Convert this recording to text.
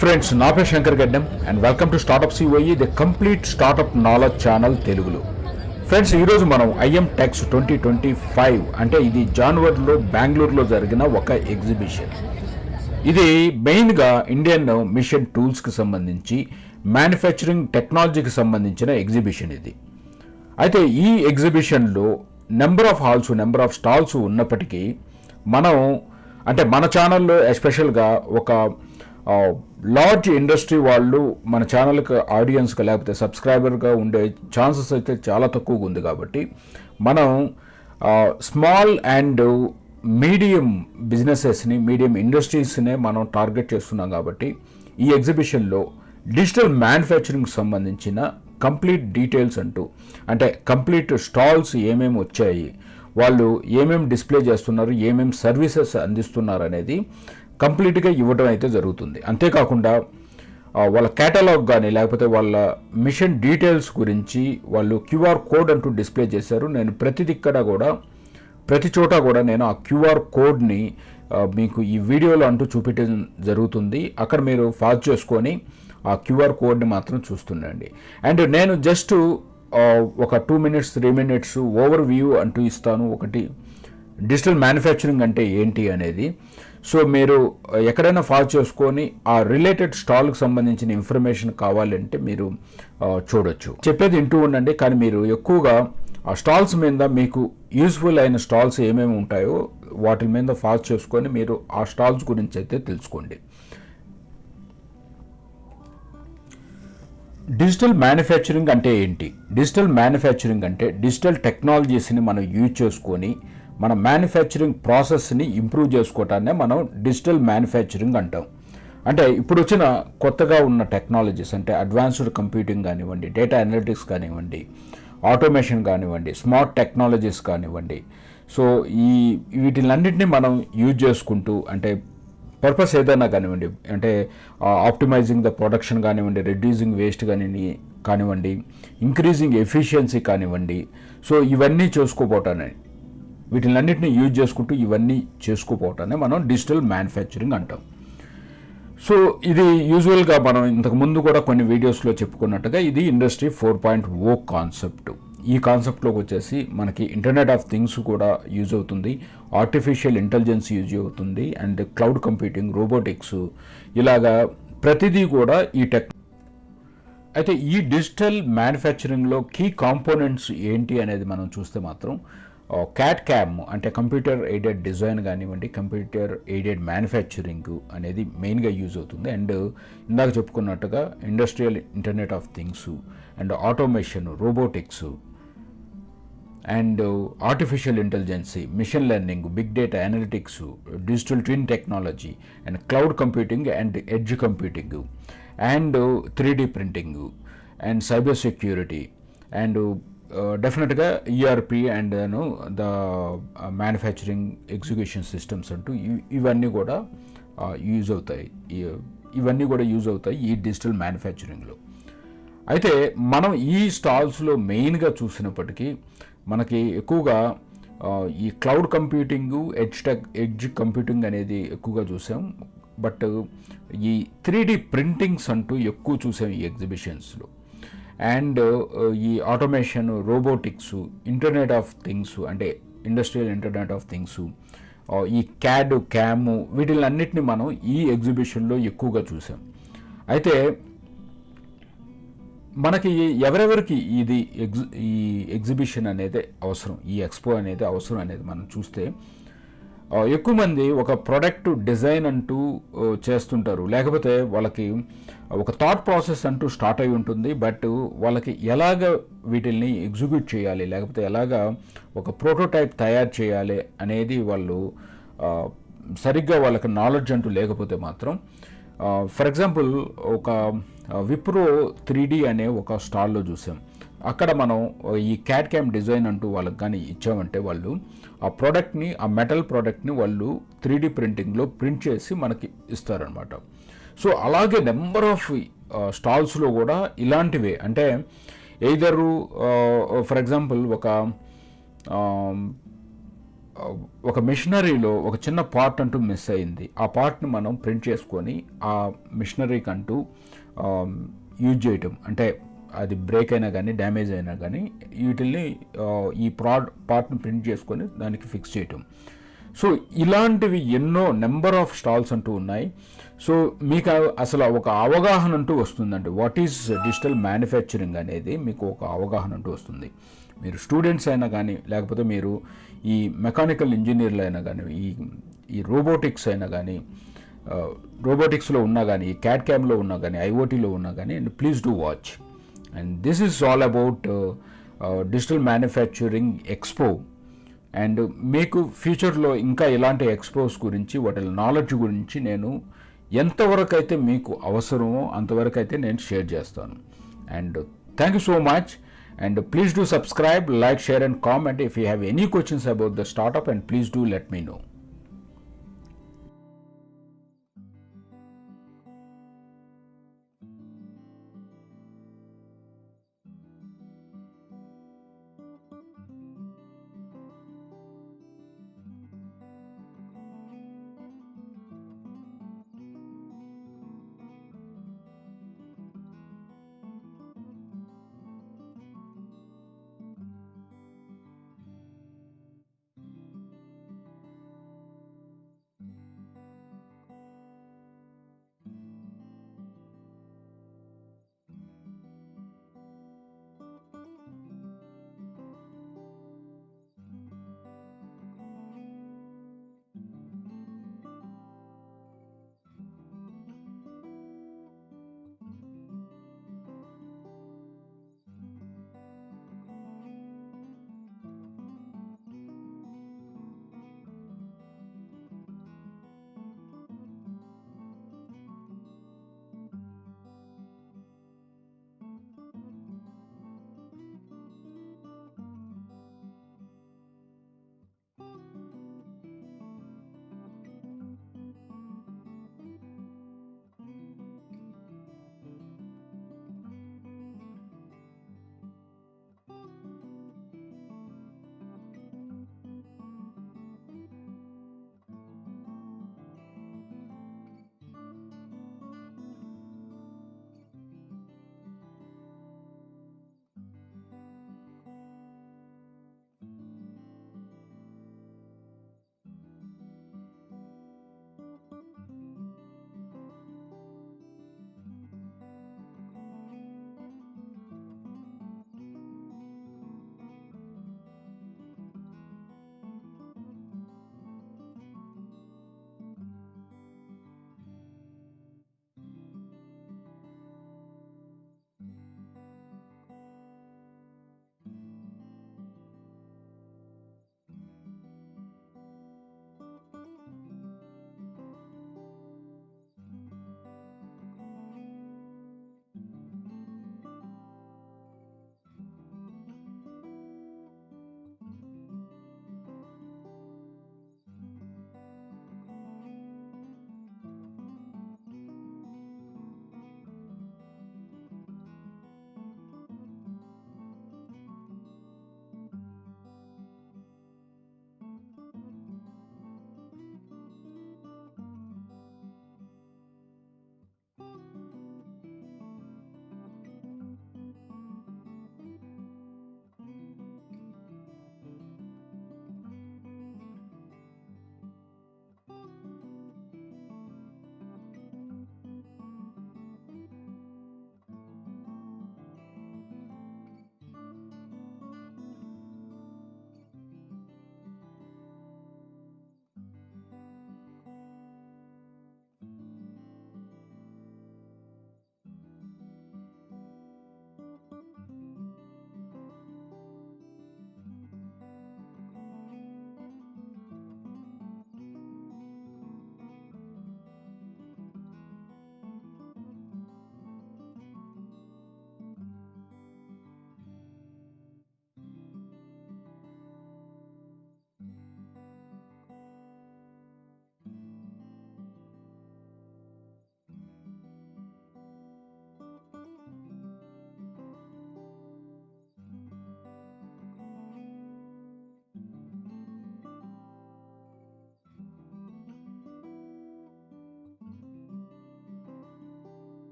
Friends, నా పేరు శంకర్ గడ్డం and welcome to start up COE, the complete startup knowledge channel తెలుగులో. ఫ్రెండ్స్, ఈరోజు మనం ఐఎం టెక్స్ 2025 అంటే ఇది జనవరిలో బెంగళూరులో జరిగిన ఒక ఎగ్జిబిషన్. ఇది మెయిన్గా ఇండియన్ మిషన్ టూల్స్కి సంబంధించి మ్యానుఫ్యాక్చరింగ్ టెక్నాలజీకి సంబంధించిన ఎగ్జిబిషన్ ఇది. అయితే ఈ ఎగ్జిబిషన్లో నెంబర్ ఆఫ్ స్టాల్స్ ఉన్నప్పటికీ మన ఛానల్లో ఎస్పెషల్గా ఒక లార్జ్ ఇండస్ట్రీ వాళ్ళు మన ఛానల్కి ఆడియన్స్గా లేకపోతే సబ్స్క్రైబర్గా ఉండే ఛాన్సెస్ అయితే చాలా తక్కువగా ఉంది. కాబట్టి మనం స్మాల్ అండ్ మీడియం బిజినెసెస్ని, మీడియం ఇండస్ట్రీస్నే మనం టార్గెట్ చేస్తున్నాం. కాబట్టి ఈ ఎగ్జిబిషన్లో డిజిటల్ మ్యానుఫ్యాక్చరింగ్కి సంబంధించిన కంప్లీట్ డీటెయిల్స్ అంటే కంప్లీట్ స్టాల్స్ ఏమేమి వచ్చాయి, వాళ్ళు ఏమేమి డిస్ప్లే చేస్తున్నారు, ఏమేమి సర్వీసెస్ అందిస్తున్నారు అనేది కంప్లీట్గా ఇవ్వడం అయితే జరుగుతుంది. అంతేకాకుండా వాళ్ళ కేటలాగ్ కానీ లేకపోతే వాళ్ళ మిషన్ డీటెయిల్స్ గురించి వాళ్ళు క్యూఆర్ కోడ్ డిస్ప్లే చేశారు. నేను ప్రతి చోట కూడా నేను ఆ క్యూఆర్ కోడ్ని మీకు ఈ వీడియోలో చూపించడం జరుగుతుంది. అక్కడ మీరు ఫాలో చేసుకొని ఆ క్యూఆర్ కోడ్ని మాత్రం చూస్తుండండి. అండ్ నేను జస్ట్ ఒక 2 minutes 3 minutes ఓవర్ వ్యూ ఇస్తాను, ఒకటి డిజిటల్ మ్యానుఫ్యాక్చరింగ్ అంటే ఏంటి అనేది. సో మీరు ఎక్కడైనా ఫాలో చేసుకొని ఆ రిలేటెడ్ స్టాల్కి సంబంధించిన ఇన్ఫర్మేషన్ కావాలంటే మీరు చూడొచ్చు. చెప్పేది వింటూ ఉండండి, కానీ మీరు ఎక్కువగా ఆ స్టాల్స్ మీద మీకు యూస్ఫుల్ అయిన స్టాల్స్ ఏమేమి ఉంటాయో వాటి మీద ఫాలో చేసుకొని మీరు ఆ స్టాల్స్ గురించి అయితే తెలుసుకోండి. డిజిటల్ మ్యానుఫ్యాక్చరింగ్ అంటే ఏంటి? డిజిటల్ మ్యానుఫ్యాక్చరింగ్ అంటే డిజిటల్ టెక్నాలజీస్ని మనం యూజ్ చేసుకొని మన మ్యానుఫ్యాక్చరింగ్ ప్రాసెస్ని ఇంప్రూవ్ చేసుకోవటాన్నే మనం డిజిటల్ మ్యానుఫ్యాక్చరింగ్ అంటాం. అంటే ఇప్పుడు వచ్చిన కొత్తగా ఉన్న టెక్నాలజీస్ అంటే అడ్వాన్స్డ్ కంప్యూటింగ్ కానివ్వండి, డేటా అనలిటిక్స్ కానివ్వండి, ఆటోమేషన్ కానివ్వండి, స్మార్ట్ టెక్నాలజీస్ కానివ్వండి. సో వీటిలన్నింటినీ మనం యూజ్ చేసుకుంటూ అంటే పర్పస్ ఏదైనా కానివ్వండి, అంటే ఆప్టిమైజింగ్ ద ప్రొడక్షన్ కానివ్వండి, రెడ్యూసింగ్ వేస్ట్ కానివ్వండి, ఇంక్రీజింగ్ ఎఫిషియన్సీ కానివ్వండి. సో ఇవన్నీ చేసుకోపోవటానే, వీటిలన్నింటినీ యూజ్ చేసుకుంటూ ఇవన్నీ చేసుకోపోవటానే మనం డిజిటల్ మ్యానుఫ్యాక్చరింగ్ అంటాం. సో ఇది యూజువల్గా మనం ఇంతకుముందు కూడా కొన్ని వీడియోస్లో చెప్పుకున్నట్టుగా ఇది ఇండస్ట్రీ 4.0 కాన్సెప్ట్. ఈ కాన్సెప్ట్లోకి వచ్చేసి మనకి ఇంటర్నెట్ ఆఫ్ థింగ్స్ కూడా యూజ్ అవుతుంది, ఆర్టిఫిషియల్ ఇంటెలిజెన్స్ యూజ్ అవుతుంది, అండ్ క్లౌడ్ కంప్యూటింగ్, రోబోటిక్స్, ఇలాగా ప్రతిదీ కూడా అయితే ఈ డిజిటల్ మ్యానుఫ్యాక్చరింగ్లో కీ కాంపోనెంట్స్ ఏంటి అనేది మనం చూస్తే మాత్రం క్యామ్ అంటే కంప్యూటర్ ఎయిడెడ్ డిజైన్ కానివ్వండి, కంప్యూటర్ ఎయిడెడ్ మ్యానుఫ్యాక్చరింగ్ అనేది మెయిన్గా యూజ్ అవుతుంది. అండ్ ఇందాక చెప్పుకున్నట్టుగా industrial internet of things and automation, robotics and artificial intelligence, machine learning, big data analytics, digital twin technology and cloud computing and edge computing and 3D printing and cyber security and డెఫినెట్గా ERP and the manufacturing execution systems ఇవన్నీ కూడా use అవుతాయి ఈ digital మ్యానుఫ్యాక్చరింగ్లో. అయితే మనం ఈ స్టాల్స్లో మెయిన్గా చూసినప్పటికీ మనకి ఎక్కువగా ఈ క్లౌడ్ కంప్యూటింగ్, ఎడ్జ్ కంప్యూటింగ్ అనేది ఎక్కువగా చూసాం. బట్ ఈ 3D ప్రింటింగ్స్ ఎక్కువ చూసాం ఈ ఎగ్జిబిషన్స్లో. అండ్ ఈ automation, robotics, internet of things అంటే ఇండస్ట్రియల్ ఇంటర్నెట్ ఆఫ్ థింగ్స్, ఈ క్యామ్ వీటిలన్నిటిని మనం ఈ ఎగ్జిబిషన్లో ఎక్కువగా చూసాం. అయితే మనకి ఎవరెవరికి ఈ ఎగ్జిబిషన్ అనేది అవసరం, ఈ ఎక్స్పో అనేది అవసరం అనేది మనం చూస్తే ఎక్కువ మంది ఒక ప్రోడక్ట్ డిజైన్ చేస్తుంటారు, లేకపోతే వాళ్ళకి ఒక థాట్ ప్రాసెస్ స్టార్ట్ అయి ఉంటుంది. బట్ వాళ్ళకి ఎలాగ వీటిల్ని ఎగ్జిక్యూట్ చేయాలి, లేకపోతే ఎలాగ ఒక ప్రోటోటైప్ తయారు చేయాలి అనేది వాళ్ళు సరిగ్గా వాళ్ళకి నాలెడ్జ్ లేకపోతే మాత్రం, ఫర్ ఎగ్జాంపుల్ ఒక విప్రో 3D అనే ఒక స్టాల్లో చూసాం. అక్కడ మనం ఈ క్యామ్ డిజైన్ వాళ్ళకి కానీ ఇచ్చామంటే వాళ్ళు ఆ ప్రోడక్ట్ని, ఆ మెటల్ ప్రోడక్ట్ని వాళ్ళు 3D ప్రింటింగ్లో ప్రింట్ చేసి మనకి ఇస్తారనమాట. సో అలాగే నెంబర్ ఆఫ్ స్టాల్స్లో కూడా ఇలాంటివే, అంటే ఎయిదరు ఫర్ ఎగ్జాంపుల్ ఒక ఒక మిషనరీలో ఒక చిన్న పార్ట్ అంటూ మిస్ అయింది. ఆ పార్ట్ని మనం ప్రింట్ చేసుకొని ఆ మిషనరీకి అంటూ యూజ్ చేయటం, అంటే అది బ్రేక్ అయినా కానీ డ్యామేజ్ అయినా కానీ వీటిల్ని ఈ పార్ట్ని ప్రింట్ చేసుకొని దానికి ఫిక్స్ చేయటం. సో ఇలాంటివి ఎన్నో నెంబర్ ఆఫ్ స్టాల్స్ అంటూ ఉన్నాయి. సో మీకు అసలు ఒక అవగాహన అంటూ వస్తుందండి. వాట్ ఈజ్ డిజిటల్ మ్యానుఫ్యాక్చరింగ్ అనేది మీకు ఒక అవగాహన అంటూ వస్తుంది. మీరు స్టూడెంట్స్ అయినా కానీ, లేకపోతే మీరు ఈ మెకానికల్ ఇంజనీర్లు అయినా కానీ, ఈ రోబోటిక్స్ అయినా కానీ, రోబోటిక్స్లో ఉన్నా కానీ, ఈ క్యాడ్ క్యామ్లో ఉన్నా కానీ, ఐఓటీలో ఉన్నా కానీ, and please do watch. And this is all about digital manufacturing expo. And మీకు ఫ్యూచర్లో ఇంకా ఇలాంటి ఎక్స్పోస్ గురించి, వాటి నాలెడ్జ్ గురించి నేను ఎంతవరకు అయితే మీకు అవసరమో అంతవరకు అయితే నేను షేర్ చేస్తాను. And thank you so much. And please do subscribe, like, share and comment. If you have any questions about the startup, and please do let me know.